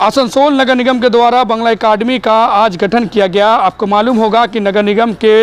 आसनसोल नगर निगम के द्वारा बंगला एकेडमी का आज गठन किया गया। आपको मालूम होगा कि नगर निगम के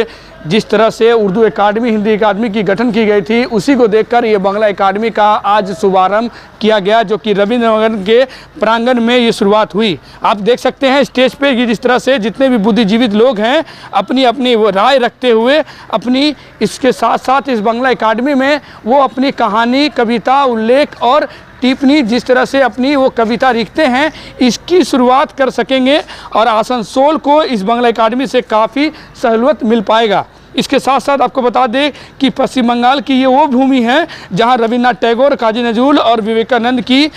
जिस तरह से उर्दू एकेडमी, हिंदी एकेडमी की गठन की गई थी, उसी को देखकर ये बंगला एकेडमी का आज शुभारंभ किया गया, जो कि रविंद्र नगर के प्रांगण में ये शुरुआत हुई। आप देख सकते हैं स्टेज पे कि जिस तरह से जितने भी बुद्धिजीवित लोग हैं अपनी अपनी राय रखते हुए अपनी इसके साथ साथ इस बंगला एकेडमी में वो अपनी कहानी, कविता, उल्लेख और टिप्पणी जिस तरह से अपनी वो कविता लिखते हैं, इसकी शुरुआत कर सकेंगे और आसनसोल को इस बंगला एकेडमी से काफ़ी सहूलियत मिल पाएगा। इसके साथ साथ आपको बता दें कि पश्चिम बंगाल की ये वो भूमि है जहां रविन्द्रनाथ टैगोर, काजी नजरुल और विवेकानंद की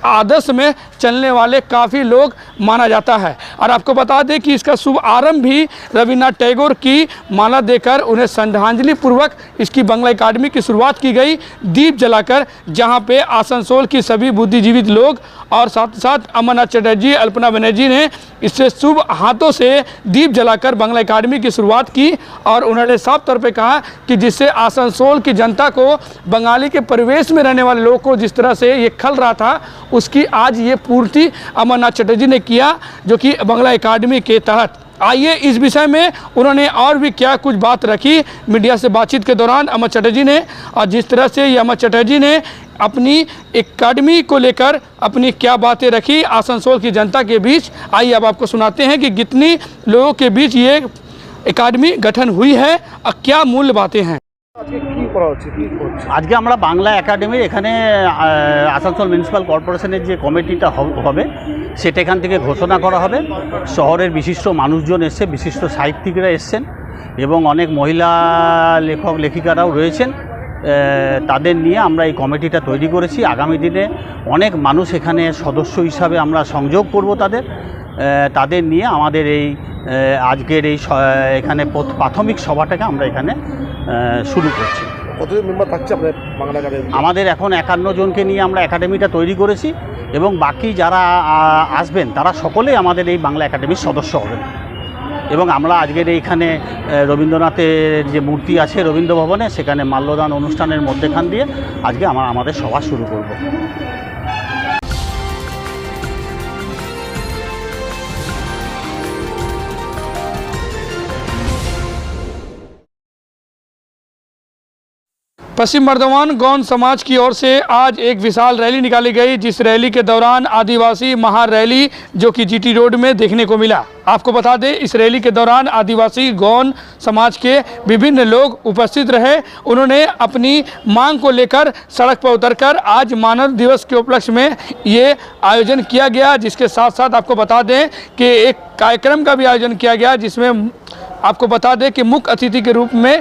आदर्श में चलने वाले काफ़ी लोग माना जाता है। और आपको बता दें कि इसका शुभ आरंभ भी रविन्द्रनाथ टैगोर की माला देकर उन्हें श्रद्धांजलि पूर्वक इसकी बंगला एकेडमी की शुरुआत की गई, दीप जलाकर, जहां पे आसनसोल की सभी बुद्धिजीवित लोग और साथ साथ अमरनाथ चटर्जी, अल्पना बनर्जी ने इससे शुभ हाथों से दीप जलाकर बंगला एकेडमी की शुरुआत की। और उन्होंने साफ तौर पे कहा कि जिससे आसनसोल की जनता को, बंगाली के परिवेश में रहने वाले लोगों को जिस तरह से ये खल रहा था, उसकी आज ये पूर्ति अमरनाथ चटर्जी ने किया, जो कि बंगला एकेडमी के तहत। आइए इस विषय में उन्होंने और भी क्या कुछ बात रखी मीडिया से बातचीत के दौरान अमर चटर्जी ने, और जिस तरह से ये अमर चटर्जी ने अपनी एकेडमी को लेकर अपनी क्या बातें रखी आसनसोल की जनता के बीच। आइए अब आपको सुनाते हैं कि कितनी लोगों के बीच ये एकेडमी गठन हुई है और क्या मूल्य बातें हैं। आज के আমরা বাংলা একাডেমির এখানে আসানসোল মিউনিসিপ্যাল কর্পোরেশনের যে কমিটিটা হবে সেটা এখান থেকে ঘোষণা করা হবে। শহরের বিশিষ্ট মানুষজন এসছে, বিশিষ্ট সাহিত্যিকরা এসছেন এবং অনেক মহিলা লেখক লেখিকারাও রয়েছেন। তাদের নিয়ে আমরা এই কমিটিটা তৈরি করেছি। আগামী দিনে অনেক মানুষ এখানে সদস্য হিসাবে আমরা সংযোগ করব তাদের নিয়ে আমাদের এই আজকের এই এখানে প্রাথমিক সভাটাকে আমরা এখানে শুরু করছি। কতজন মেম্বার থাকছে আপনার বাংলা একাডেমি? আমাদের এখন 51 জনকে নিয়ে আমরা একাডেমিটা তৈরি করেছি এবং বাকি যারা আসবেন তারা সকলেই আমাদের এই বাংলা একাডেমির সদস্য হবেন। এবং আমরা আজকের এইখানে রবীন্দ্রনাথের যে মূর্তি আছে রবীন্দ্র ভবনে, সেখানে মাল্যদান অনুষ্ঠানের মধ্যেখান দিয়ে আজকে আমাদের সভা শুরু করব। पश्चिम बर्धमान गौंड समाज की ओर से आज एक विशाल रैली निकाली गई, जिस रैली के दौरान आदिवासी महारैली जो कि जीटी रोड में देखने को मिला। आपको बता दें इस रैली के दौरान आदिवासी गौंड समाज के विभिन्न लोग उपस्थित रहे। उन्होंने अपनी मांग को लेकर सड़क पर उतरकर आज मानव दिवस के उपलक्ष्य में ये आयोजन किया गया, जिसके साथ साथ आपको बता दें कि एक कार्यक्रम का भी आयोजन किया गया, जिसमें आपको बता दें कि मुख्य अतिथि के रूप में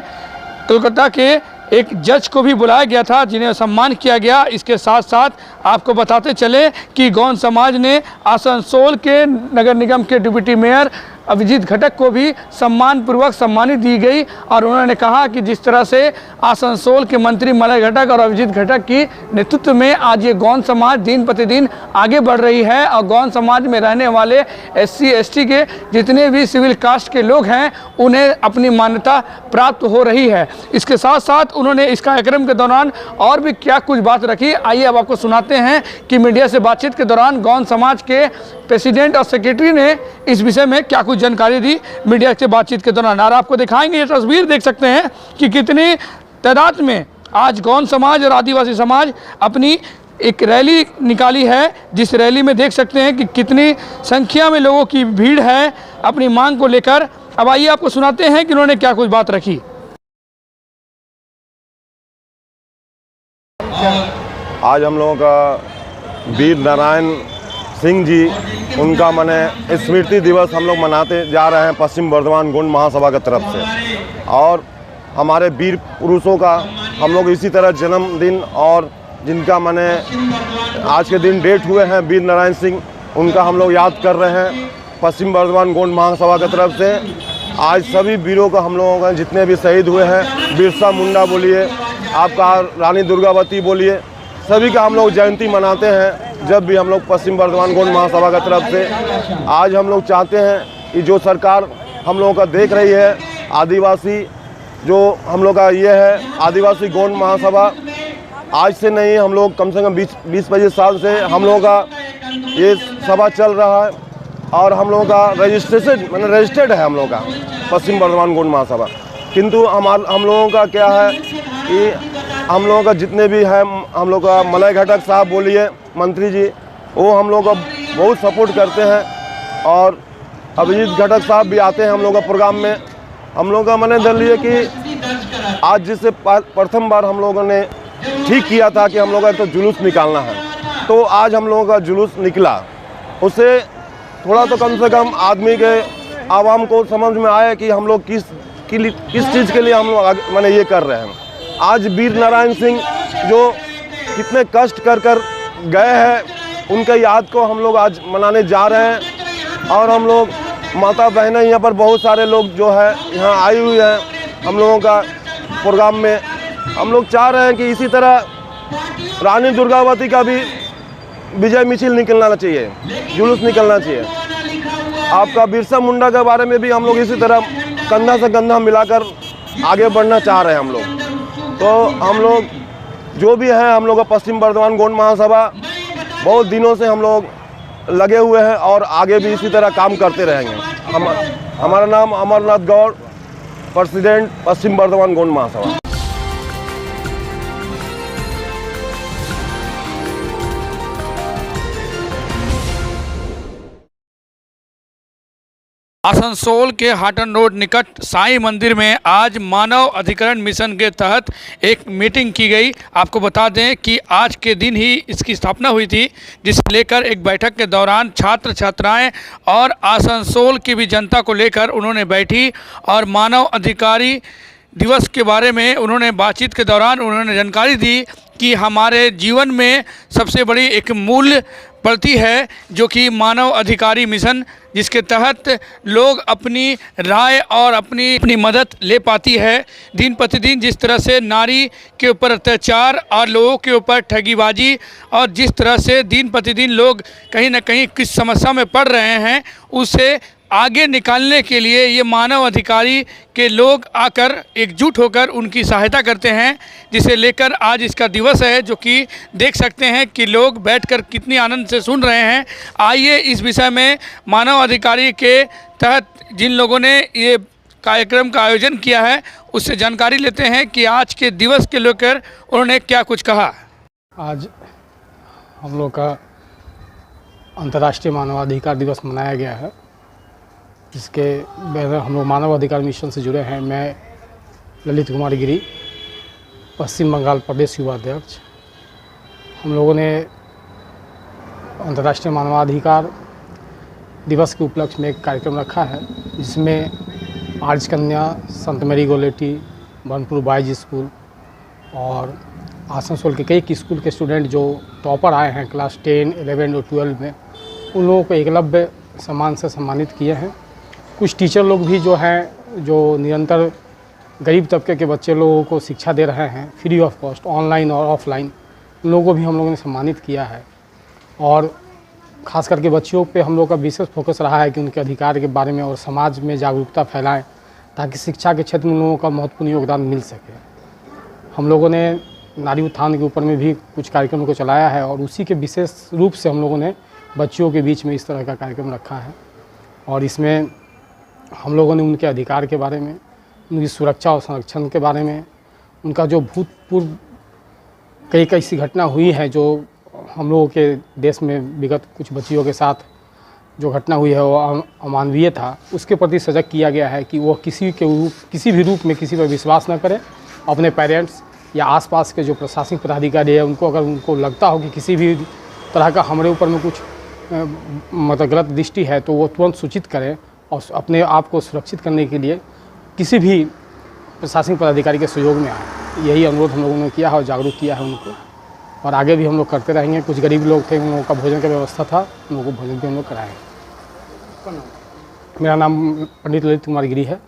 कोलकाता के एक जज को भी बुलाया गया था, जिन्हें सम्मान किया गया। इसके साथ साथ आपको बताते चले कि गौंड समाज ने आसनसोल के नगर निगम के डिप्टी मेयर अभिजीत घटक को भी सम्मानपूर्वक सम्मानित दी गई। और उन्होंने कहा कि जिस तरह से आसनसोल के मंत्री मलय घटक और अभिजीत घटक की नेतृत्व में आज ये गौंड समाज दिन प्रतिदिन आगे बढ़ रही है और गौंड समाज में रहने वाले SC ST के जितने भी सिविल कास्ट के लोग हैं उन्हें अपनी मान्यता प्राप्त हो रही है। इसके साथ साथ उन्होंने इस कार्यक्रम के दौरान और भी क्या कुछ बात रखी, आइए अब आपको सुनाते हैं कि मीडिया से बातचीत के दौरान गौंड समाज के प्रेसिडेंट और सेक्रेटरी ने इस विषय में क्या कुछ जानकारी दी मीडिया से बातचीत के दौरान। और आपको दिखाएंगे, ये तस्वीर देख सकते हैं कि कितनी तादाद में आज गौंड समाज और आदिवासी समाज अपनी एक रैली निकाली है, जिस रैली में देख सकते हैं कि कितनी संख्या में लोगों की भीड़ है अपनी मांग को लेकर। अब आइए आपको सुनाते हैं कि उन्होंने क्या कुछ बात रखी। आज हम लोगों का वीर नारायण सिंह जी उनका माने स्मृति दिवस हम लोग मनाते जा रहे हैं पश्चिम बर्धमान गौंड महासभा की तरफ से। और हमारे वीर पुरुषों का हम लोग इसी तरह जन्मदिन और जिनका माने आज के दिन डेट हुए हैं वीर नारायण सिंह, उनका हम लोग याद कर रहे हैं पश्चिम बर्धमान गौंड महासभा की तरफ से। आज सभी वीरों का हम लोगों का जितने भी शहीद हुए हैं, बिरसा मुंडा बोलिए, आपका रानी दुर्गावती बोलिए, सभी का हम लोग जयंती मनाते हैं जब भी हम लोग पश्चिम बर्धमान गौंड महासभा की तरफ से। आज हम लोग चाहते हैं कि जो सरकार हम लोगों का देख रही है, आदिवासी जो हम लोग का ये है आदिवासी गौंड महासभा, आज से नहीं, हम लोग कम से कम 20-25 साल से हम लोगों का ये सभा चल रहा है और हम लोगों का रजिस्ट्रेशन मैंने रजिस्टर्ड है हम लोगों का पश्चिम बर्धमान गोंड महासभा। किंतु हम लोगों का क्या है कि हम लोगों का जितने भी हैं हम लोग का मलय घटक साहब बोलिए मंत्री जी, वो हम लोग का बहुत सपोर्ट करते हैं और अभिजीत घटक साहब भी आते हैं हम लोग का प्रोग्राम में। हम लोग का मैंने दल लिए कि आज जिससे प्रथम बार हम लोगों ने ठीक किया था कि हम लोग का तो जुलूस निकालना है, तो आज हम लोगों का जुलूस निकला। उससे थोड़ा तो कम से कम आदमी के आवाम को समझ में आया कि हम लोग किस चीज़ के लिए हम लोग मैंने ये कर रहे हैं। आज वीर नारायण सिंह जो कितने कष्ट कर गए हैं, उनके याद को हम लोग आज मनाने जा रहे हैं। और हम लोग माता बहनें यहाँ पर बहुत सारे लोग जो है यहाँ आई हुई हैं हम लोगों का प्रोग्राम में। हम लोग चाह रहे हैं कि इसी तरह रानी दुर्गावती का भी विजय मिছিল निकलना चाहिए, जुलूस निकलना चाहिए। आपका बिरसा मुंडा के बारे में भी हम लोग इसी तरह कंधा से कंधा मिलाकर आगे बढ़ना चाह रहे हैं हम लोग। तो हम लोग जो भी हैं हम लोग का पश्चिम बर्धमान गोंड महासभा बहुत दिनों से हम लोग लगे हुए हैं और आगे भी इसी तरह काम करते रहेंगे। हमारा नाम अमरनाथ गौड़, प्रेसिडेंट पश्चिम बर्धमान गोंड महासभा। आसनसोल के हाटन रोड निकट साईं मंदिर में आज मानव अधिकरण मिशन के तहत एक मीटिंग की गई। आपको बता दें कि आज के दिन ही इसकी स्थापना हुई थी, जिसे लेकर एक बैठक के दौरान छात्र छात्राएं और आसनसोल की भी जनता को लेकर उन्होंने बैठी और मानव अधिकारी दिवस के बारे में उन्होंने बातचीत के दौरान उन्होंने जानकारी दी कि हमारे जीवन में सबसे बड़ी एक मूल्य प्रति है जो कि मानव अधिकारी मिशन, जिसके तहत लोग अपनी राय और अपनी मदद ले पाती है। दिन प्रतिदिन जिस तरह से नारी के ऊपर अत्याचार और लोगों के ऊपर ठगीबाजी और जिस तरह से दिन प्रतिदिन लोग कहीं ना कहीं किस समस्या में पड़ रहे हैं, उसे आगे निकालने के लिए ये मानव अधिकारी के लोग आकर एकजुट होकर उनकी सहायता करते हैं, जिसे लेकर आज इसका दिवस है, जो कि देख सकते हैं कि लोग बैठकर कितनी आनंद से सुन रहे हैं। आइए इस विषय में मानव अधिकारी के तहत जिन लोगों ने ये कार्यक्रम का आयोजन किया है उससे जानकारी लेते हैं कि आज के दिवस के लेकर उन्होंने क्या कुछ कहा। आज हम लोग का अंतर्राष्ट्रीय मानवाधिकार दिवस मनाया गया है, जिसके हम लोग मानव अधिकार मिशन से जुड़े हैं। मैं ललित कुमार गिरी, पश्चिम बंगाल प्रदेश युवा अध्यक्ष। हम लोगों ने अंतर्राष्ट्रीय मानवाधिकार दिवस के उपलक्ष्य में एक कार्यक्रम रखा है, जिसमें आर्ज कन्या, संत मेरी गोलेटी, बनपुर बॉयज स्कूल और आसनसोल के कई स्कूल के स्टूडेंट जो टॉपर आए हैं क्लास 10, 11 और 12 में, उन लोगों को एकलव्य सम्मान से सम्मानित किए हैं। कुछ टीचर लोग भी जो हैं, जो निरंतर गरीब तबके के बच्चे लोगों को शिक्षा दे रहे हैं फ्री ऑफ कॉस्ट, ऑनलाइन और ऑफलाइन, उन लोगों को भी हम लोगों ने सम्मानित किया है। और ख़ास करके बच्चियों पे हम लोग का विशेष फोकस रहा है कि उनके अधिकार के बारे में और समाज में जागरूकता फैलाएं, ताकि शिक्षा के क्षेत्र में उन लोगों का महत्वपूर्ण योगदान मिल सके। हम लोगों ने नारी उत्थान के ऊपर में भी कुछ कार्यक्रम को चलाया है और उसी के विशेष रूप से हम लोगों ने बच्चियों के बीच में इस तरह का कार्यक्रम रखा है। और इसमें हम लोगों ने उनके अधिकार के बारे में, उनकी सुरक्षा और संरक्षण के बारे में, उनका जो भूतपूर्व कई ऐसी घटना हुई है जो हम लोगों के देश में विगत कुछ बच्चियों के साथ जो घटना हुई है वो अमानवीय था, उसके प्रति सजग किया गया है कि वो किसी भी रूप में किसी पर विश्वास न करें। अपने पेरेंट्स या आसपास के जो प्रशासनिक पदाधिकारी है उनको अगर उनको लगता हो कि किसी भी तरह का हमारे ऊपर में कुछ मतलब गलत दृष्टि है, तो वो तुरंत सूचित करें और अपने आप को सुरक्षित करने के लिए किसी भी प्रशासनिक पदाधिकारी के सहयोग में आए। यही अनुरोध हम लोगों ने किया है और जागरूक किया है उनको, और आगे भी हम लोग करते रहेंगे। कुछ गरीब लोग थे, उन लोगों का भोजन का व्यवस्था था, उन लोगों को भोजन भी हम लोग कराएँ। मेरा नाम पंडित ललित कुमार गिरी है,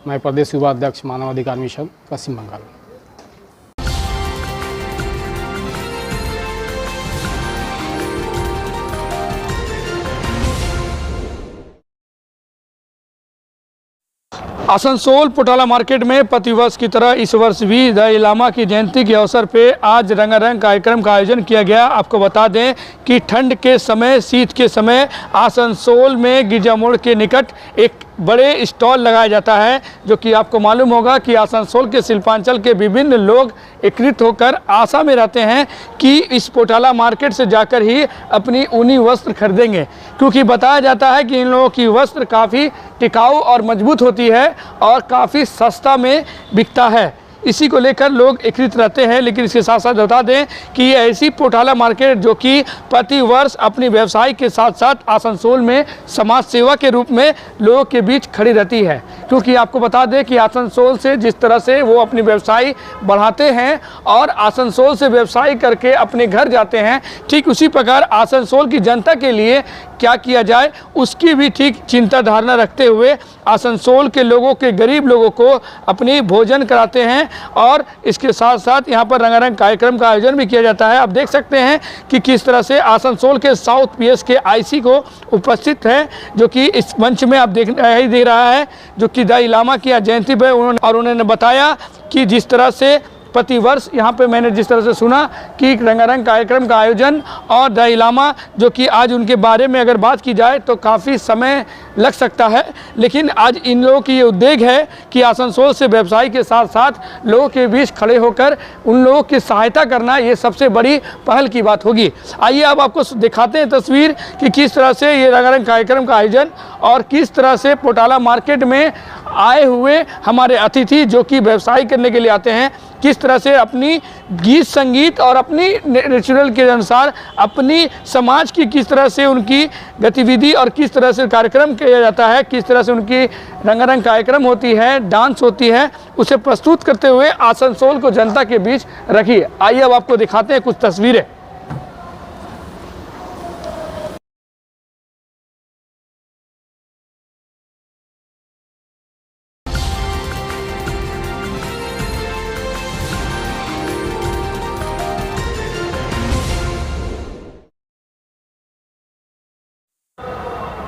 मैं प्रदेश युवा अध्यक्ष मानव अधिकार मिशन पश्चिम बंगाल। आसनसोल पोटाला मार्केट में प्रतिवर्ष की तरह इस वर्ष भी दलाई लामा की जयंती के अवसर पे आज रंगारंग कार्यक्रम का आयोजन किया गया। आपको बता दें कि ठंड के समय, शीत के समय आसनसोल में गिरजा मोड़ के निकट एक बड़े स्टॉल लगाया जाता है, जो कि आपको मालूम होगा कि आसनसोल के शिल्पांचल के विभिन्न लोग एकत्रित होकर आशा में रहते हैं कि इस पोटाला मार्केट से जाकर ही अपनी ऊनी वस्त्र खरीदेंगे, क्योंकि बताया जाता है कि इन लोगों की वस्त्र काफ़ी टिकाऊ और मजबूत होती है और काफ़ी सस्ता में बिकता है। इसी को लेकर लोग एकत्रित रहते हैं। लेकिन इसके साथ साथ बता दें कि ये ऐसी पोटाला मार्केट जो कि प्रति वर्ष अपनी व्यवसाय के साथ साथ आसनसोल में समाज सेवा के रूप में लोगों के बीच खड़ी रहती है, क्योंकि आपको बता दें कि आसनसोल से जिस तरह से वो अपनी व्यवसाय बढ़ाते हैं और आसनसोल से व्यवसाय करके अपने घर जाते हैं, ठीक उसी प्रकार आसनसोल की जनता के लिए क्या किया जाए उसकी भी ठीक चिंता धारणा रखते हुए आसनसोल के लोगों के, गरीब लोगों को अपनी भोजन कराते हैं और इसके साथ साथ यहाँ पर रंगारंग कार्यक्रम का आयोजन भी किया जाता है। आप देख सकते हैं कि किस तरह से आसनसोल के साउथ पीएस के आईसी को उपस्थित है, जो कि इस मंच में आप दिखाई दे रहा है, जो कि दलाई लामा की जयंती पर उन्होंने बताया कि जिस तरह से प्रतिवर्ष यहाँ पे मैंने जिस तरह से सुना कि रंगारंग कार्यक्रम का आयोजन और दलाई लामा, जो कि आज उनके बारे में अगर बात की जाए तो काफ़ी समय लग सकता है, लेकिन आज इन लोगों की ये उद्देश्य है कि आसनसोल से व्यवसाय के साथ साथ लोगों के बीच खड़े होकर उन लोगों की सहायता करना, ये सबसे बड़ी पहल की बात होगी। आइए अब आपको दिखाते हैं तस्वीर कि किस तरह से ये रंगारंग कार्यक्रम का आयोजन और किस तरह से पोटाला मार्केट में आए हुए हमारे अतिथि जो कि व्यवसाय करने के लिए आते हैं, किस तरह से अपनी गीत संगीत और अपनी नेचुरल के अनुसार अपनी समाज की किस तरह से उनकी गतिविधि और किस तरह से कार्यक्रम किया जाता है, किस तरह से उनकी रंगारंग कार्यक्रम होती है, डांस होती है, उसे प्रस्तुत करते हुए आसनसोल को जनता के बीच रखी है। आइए अब आपको दिखाते हैं कुछ तस्वीरें।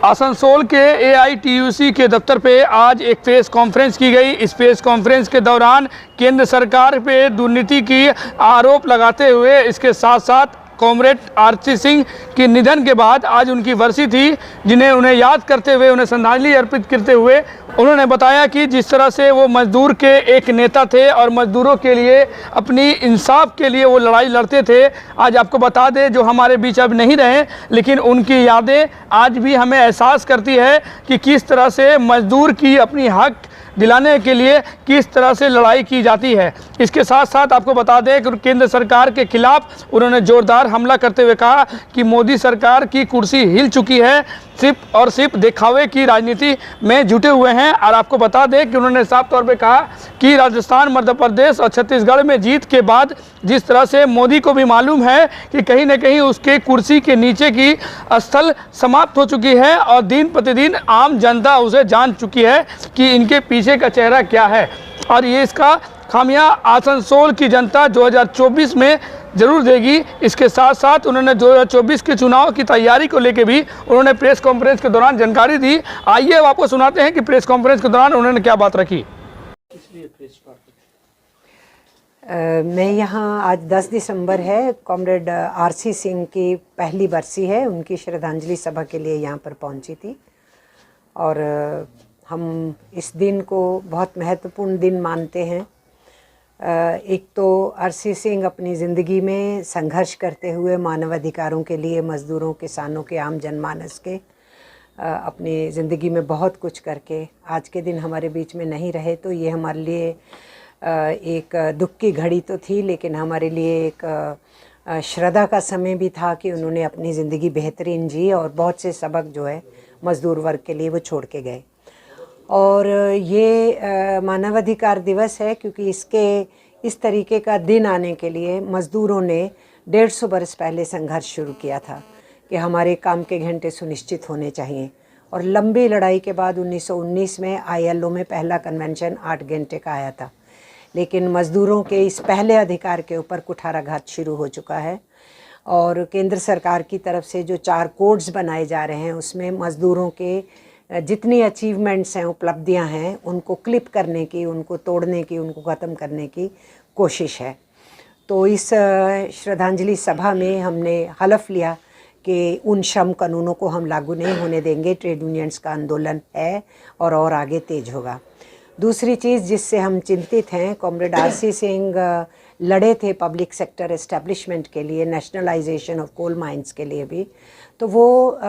आसनसोल के AITUC के दफ्तर पे आज एक प्रेस कॉन्फ्रेंस की गई। इस प्रेस कॉन्फ्रेंस के दौरान केंद्र सरकार पे दुर्नीति की आरोप लगाते हुए इसके साथ साथ कॉमरेड आरसी सिंह के निधन के बाद आज उनकी वर्षी थी, जिन्हें उन्हें याद करते हुए, उन्हें श्रद्धांजलि अर्पित करते हुए उन्होंने बताया कि जिस तरह से वो मजदूर के एक नेता थे और मजदूरों के लिए, अपनी इंसाफ के लिए वो लड़ाई लड़ते थे। आज आपको बता दें, जो हमारे बीच अब नहीं रहे, लेकिन उनकी यादें आज भी हमें एहसास करती है कि किस तरह से मजदूर की अपनी हक दिलाने के लिए किस तरह से लड़ाई की जाती है। इसके साथ साथ आपको बता दें कि केंद्र सरकार के खिलाफ उन्होंने जोरदार हमला करते हुए कहा कि मोदी सरकार की कुर्सी हिल चुकी है, सिर्फ और सिर्फ दिखावे की राजनीति में जुटे हुए हैं। और आपको बता दें कि उन्होंने साफ तौर पे कहा कि राजस्थान, मध्य प्रदेश और छत्तीसगढ़ में जीत के बाद जिस तरह से मोदी को भी मालूम है कि कहीं ना कहीं उसके कुर्सी के नीचे की स्थल समाप्त हो चुकी है और दिन प्रतिदिन आम जनता उसे जान चुकी है कि इनके पीछे का चेहरा क्या है, और ये इसका खामियां आसनसोल की जनता 2024 में जरूर देगी। इसके साथ साथ उन्होंने 2024 के चुनाव की तैयारी को लेकर भी उन्होंने प्रेस कॉन्फ्रेंस के दौरान जानकारी दी। आइए अब आपको सुनाते हैं कि प्रेस कॉन्फ्रेंस के दौरान उन्होंने क्या बात रखी। मैं यहाँ आज 10 दिसंबर है, कॉमरेड आरसी सिंह की पहली बरसी है, उनकी श्रद्धांजलि सभा के लिए यहाँ पर पहुँची थी और हम इस दिन को बहुत महत्वपूर्ण दिन मानते हैं। एक तो आरसी सिंह अपनी ज़िंदगी में संघर्ष करते हुए मानवाधिकारों के लिए, मज़दूरों, किसानों के, आम जनमानस के, अपनी ज़िंदगी में बहुत कुछ करके आज के दिन हमारे बीच में नहीं रहे, तो ये हमारे लिए एक दुख की घड़ी तो थी, लेकिन हमारे लिए एक श्रद्धा का समय भी था कि उन्होंने अपनी ज़िंदगी बेहतरीन जी और बहुत से सबक जो है मज़दूर वर्ग के लिए वो छोड़ के गए। और ये मानवाधिकार दिवस है क्योंकि इस तरीके का दिन आने के लिए मज़दूरों ने 150 बरस पहले संघर्ष शुरू किया था कि हमारे काम के घंटे सुनिश्चित होने चाहिए। और लंबी लड़ाई के बाद 1919 में ILO में पहला कन्वेंशन 8 घंटे का आया था, लेकिन मज़दूरों के इस पहले अधिकार के ऊपर कुठाराघात शुरू हो चुका है। और केंद्र सरकार की तरफ से जो 4 कोड्स बनाए जा रहे हैं उसमें मज़दूरों के जितनी अचीवमेंट्स हैं, उपलब्धियां हैं, उनको क्लिप करने की, उनको तोड़ने की, उनको ख़त्म करने की कोशिश है। तो इस श्रद्धांजलि सभा में हमने हलफ लिया कि उन श्रम कानूनों को हम लागू नहीं होने देंगे। ट्रेड यूनियंस का आंदोलन है और आगे तेज होगा। दूसरी चीज़ जिससे हम चिंतित हैं, कॉमरेड आरसी सिंह लड़े थे पब्लिक सेक्टर एस्टेब्लिशमेंट के लिए, नेशनलाइजेशन ऑफ कोल माइंस के लिए भी। तो वो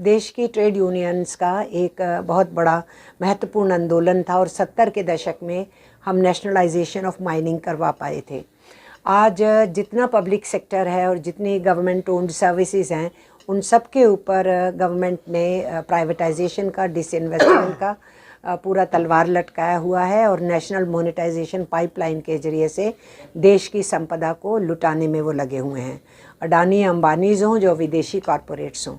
देश की ट्रेड यूनियंस का एक बहुत बड़ा महत्वपूर्ण आंदोलन था और 70 के दशक में हम नेशनलाइजेशन ऑफ माइनिंग करवा पाए थे। आज जितना पब्लिक सेक्टर है और जितनी गवर्नमेंट ओन्ड सर्विसेज हैं, उन सब के ऊपर गवर्नमेंट ने प्राइवेटाइजेशन का, डिसइन्वेस्टमेंट का पूरा तलवार लटकाया हुआ है और नेशनल मोनेटाइजेशन पाइपलाइन के ज़रिए से देश की संपदा को लुटाने में वो लगे हुए हैं। अडानी अंबानीज हों, जो विदेशी कॉरपोरेट्स हों,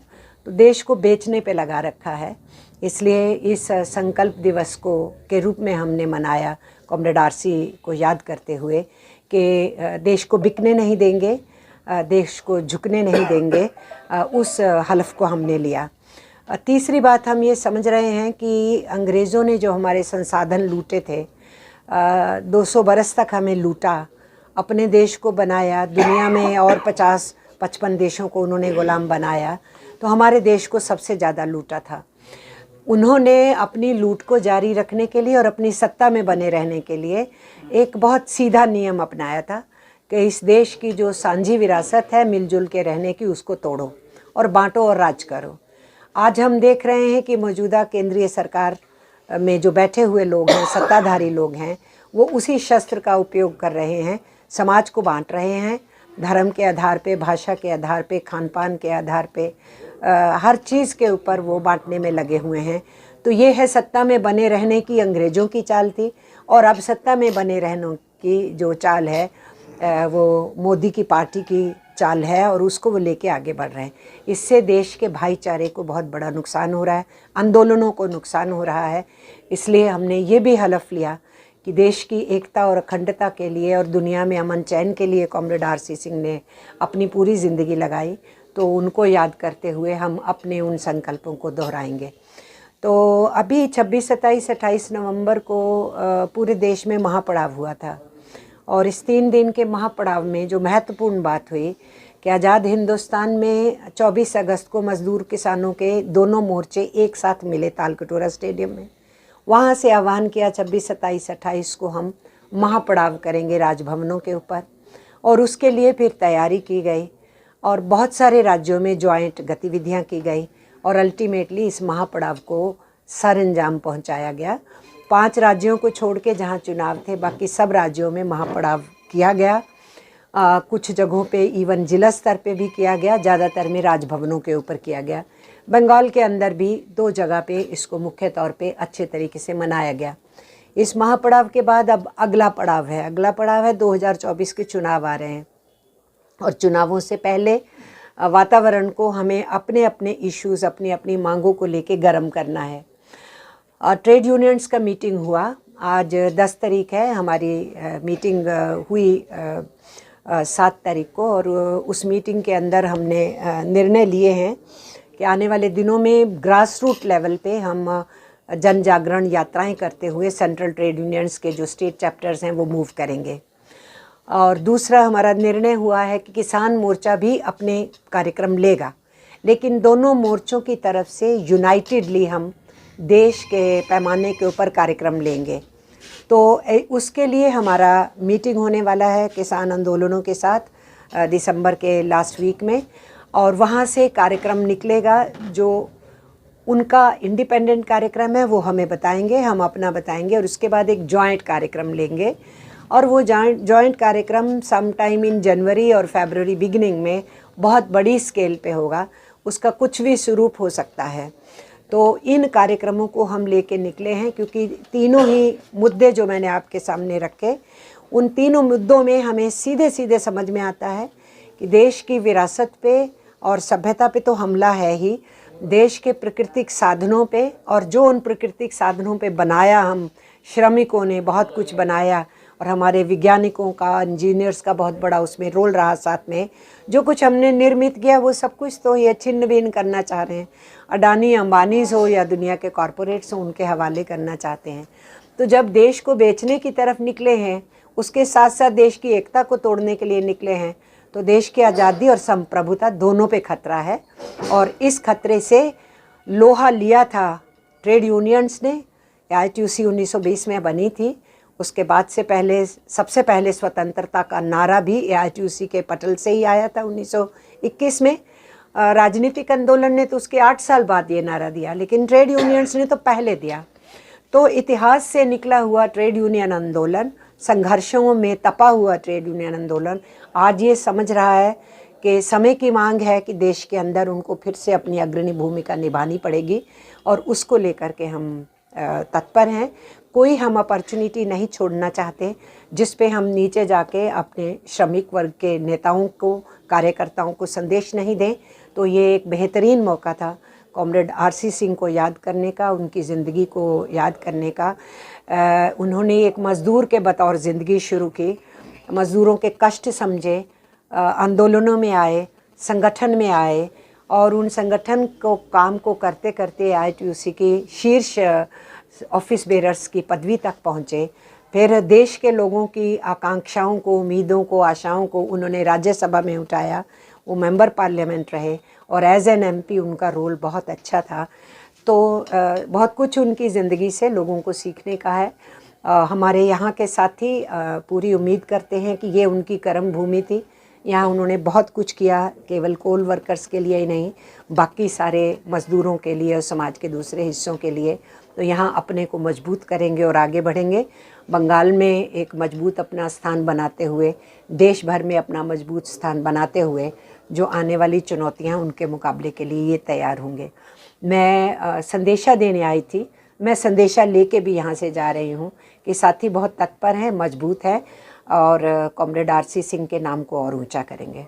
तो देश को बेचने पे लगा रखा है। इसलिए इस संकल्प दिवस को के रूप में हमने मनाया, कॉमरेड आरसी को याद करते हुए, कि देश को बिकने नहीं देंगे, देश को झुकने नहीं देंगे। उस हलफ को हमने लिया। तीसरी बात, हम ये समझ रहे हैं कि अंग्रेज़ों ने जो हमारे संसाधन लूटे थे, 200 बरस तक हमें लूटा, अपने देश को बनाया, दुनिया में और 50-55 देशों को उन्होंने गुलाम बनाया, तो हमारे देश को सबसे ज़्यादा लूटा था। उन्होंने अपनी लूट को जारी रखने के लिए और अपनी सत्ता में बने रहने के लिए एक बहुत सीधा नियम अपनाया था कि इस देश की जो सांझी विरासत है मिलजुल के रहने की, उसको तोड़ो और बांटो और राज करो। आज हम देख रहे हैं कि मौजूदा केंद्रीय सरकार में जो बैठे हुए लोग हैं, सत्ताधारी लोग हैं, वो उसी शस्त्र का उपयोग कर रहे हैं, समाज को बांट रहे हैं, धर्म के आधार पे, भाषा के आधार पे, खान पान के आधार पे, हर चीज़ के ऊपर वो बांटने में लगे हुए हैं। तो ये है सत्ता में बने रहने की अंग्रेज़ों की चाल थी, और अब सत्ता में बने रहने की जो चाल है वो मोदी की पार्टी की चाल है और उसको वो लेके आगे बढ़ रहे हैं। इससे देश के भाईचारे को बहुत बड़ा नुकसान हो रहा है, आंदोलनों को नुकसान हो रहा है। इसलिए हमने ये भी हलफ लिया कि देश की एकता और अखंडता के लिए और दुनिया में अमन चैन के लिए कॉमरेड आरसी सिंह ने अपनी पूरी ज़िंदगी लगाई, तो उनको याद करते हुए हम अपने उन संकल्पों को दोहराएंगे। तो अभी 26, 27, 28 नवंबर को पूरे देश में महापड़ाव हुआ था, और इस 3 दिन के महापड़ाव में जो महत्वपूर्ण बात हुई कि आज़ाद हिंदुस्तान में 24 अगस्त को मज़दूर किसानों के दोनों मोर्चे एक साथ मिले तालकटोरा स्टेडियम में। वहाँ से आह्वान किया 26, 27, 28 को हम महापड़ाव करेंगे राजभवनों के ऊपर, और उसके लिए फिर तैयारी की गई और बहुत सारे राज्यों में जॉइंट गतिविधियाँ की गई और अल्टीमेटली इस महापड़ाव को सरअंजाम पहुँचाया गया। 5 राज्यों को छोड़ के जहाँ चुनाव थे, बाकी सब राज्यों में महापड़ाव किया गया। कुछ जगहों पे इवन जिला स्तर पे भी किया गया, ज़्यादातर में राजभवनों के ऊपर किया गया। बंगाल के अंदर भी 2 जगह पे इसको मुख्य तौर पे अच्छे तरीके से मनाया गया। इस महापड़ाव के बाद अब अगला पड़ाव है 2024 के चुनाव आ रहे हैं, और चुनावों से पहले वातावरण को हमें अपने अपने इश्यूज़, अपनी अपनी मांगों को लेके गर्म करना है। ट्रेड यूनियंस का मीटिंग हुआ, आज 10 तारीख है, हमारी मीटिंग हुई 7 तारीख को, और उस मीटिंग के अंदर हमने निर्णय लिए हैं कि आने वाले दिनों में ग्रास रूट लेवल पे हम जन जागरण यात्राएं करते हुए सेंट्रल ट्रेड यूनियंस के जो स्टेट चैप्टर्स हैं वो मूव करेंगे। और दूसरा हमारा निर्णय हुआ है कि किसान मोर्चा भी अपने कार्यक्रम लेगा, लेकिन दोनों मोर्चों की तरफ से यूनाइटेडली हम देश के पैमाने के ऊपर कार्यक्रम लेंगे। तो उसके लिए हमारा मीटिंग होने वाला है किसान आंदोलनों के साथ दिसंबर के लास्ट वीक में, और वहाँ से कार्यक्रम निकलेगा। जो उनका इंडिपेंडेंट कार्यक्रम है वो हमें बताएंगे, हम अपना बताएंगे, और उसके बाद एक जॉइंट कार्यक्रम लेंगे, और वो जॉइंट कार्यक्रम सम टाइम इन जनवरी और फरवरी बिगिनिंग में बहुत बड़ी स्केल पे होगा। उसका कुछ भी स्वरूप हो सकता है। तो इन कार्यक्रमों को हम लेके निकले हैं, क्योंकि तीनों ही मुद्दे जो मैंने आपके सामने रखे, उन तीनों मुद्दों में हमें सीधे सीधे समझ में आता है कि देश की विरासत पे और सभ्यता पे तो हमला है ही, देश के प्राकृतिक साधनों पे, और जो उन प्राकृतिक साधनों पे बनाया हम श्रमिकों ने बहुत कुछ बनाया, और हमारे वैज्ञानिकों का, इंजीनियर्स का बहुत बड़ा उसमें रोल रहा। साथ में जो कुछ हमने निर्मित किया वो सब कुछ तो ये छिन्न भिन्न करना चाह रहे हैं, अडानी अंबानीज हो या दुनिया के कॉरपोरेट्स हो, उनके हवाले करना चाहते हैं। तो जब देश को बेचने की तरफ निकले हैं, उसके साथ साथ देश की एकता को तोड़ने के लिए निकले हैं, तो देश की आज़ादी और संप्रभुता दोनों पे खतरा है। और इस खतरे से लोहा लिया था ट्रेड यूनियंस ने। AITUC 1920 में बनी थी, उसके बाद से पहले सबसे पहले स्वतंत्रता का नारा भी AITUC के पटल से ही आया था 1921 में। राजनीतिक आंदोलन ने तो उसके 8 साल बाद ये नारा दिया, लेकिन ट्रेड यूनियंस ने तो पहले दिया। तो इतिहास से निकला हुआ ट्रेड यूनियन आंदोलन, संघर्षों में तपा हुआ ट्रेड यूनियन आंदोलन आज ये समझ रहा है कि समय की मांग है कि देश के अंदर उनको फिर से अपनी अग्रणी भूमिका निभानी पड़ेगी, और उसको लेकर के हम तत्पर हैं। कोई हम अपॉर्चुनिटी नहीं छोड़ना चाहते जिस पे हम नीचे जाके अपने श्रमिक वर्ग के नेताओं को, कार्यकर्ताओं को संदेश नहीं दें। तो ये एक बेहतरीन मौका था कॉमरेड RC सिंह को याद करने का, उनकी ज़िंदगी को याद करने का। उन्होंने एक मज़दूर के बतौर ज़िंदगी शुरू की, मज़दूरों के कष्ट समझे, आंदोलनों में आए, संगठन में आए, और उन संगठन को काम को करते करते AITUC की शीर्ष ऑफिस बेरर्स की पदवी तक पहुँचे। फिर देश के लोगों की आकांक्षाओं को, उम्मीदों को, आशाओं को उन्होंने राज्यसभा में उठाया, वो मेंबर पार्लियामेंट रहे, और एज एन MP उनका रोल बहुत अच्छा था। तो बहुत कुछ उनकी ज़िंदगी से लोगों को सीखने का है। हमारे यहाँ के साथी पूरी उम्मीद करते हैं कि ये उनकी कर्म भूमि थी। यहाँ उन्होंने बहुत कुछ किया, केवल कोल वर्कर्स के लिए ही नहीं, बाकी सारे मज़दूरों के लिए और समाज के दूसरे हिस्सों के लिए। तो यहाँ अपने को मजबूत करेंगे और आगे बढ़ेंगे। बंगाल में एक मजबूत अपना स्थान बनाते हुए, देश भर में अपना मजबूत स्थान बनाते हुए, जो आने वाली चुनौतियाँ उनके मुकाबले के लिए ये तैयार होंगे। मैं संदेशा देने आई थी, मैं संदेशा लेके भी यहाँ से जा रही हूँ कि साथी बहुत तत्पर हैं, मजबूत है, और कॉमरेड RC सिंह के नाम को और ऊंचा करेंगे।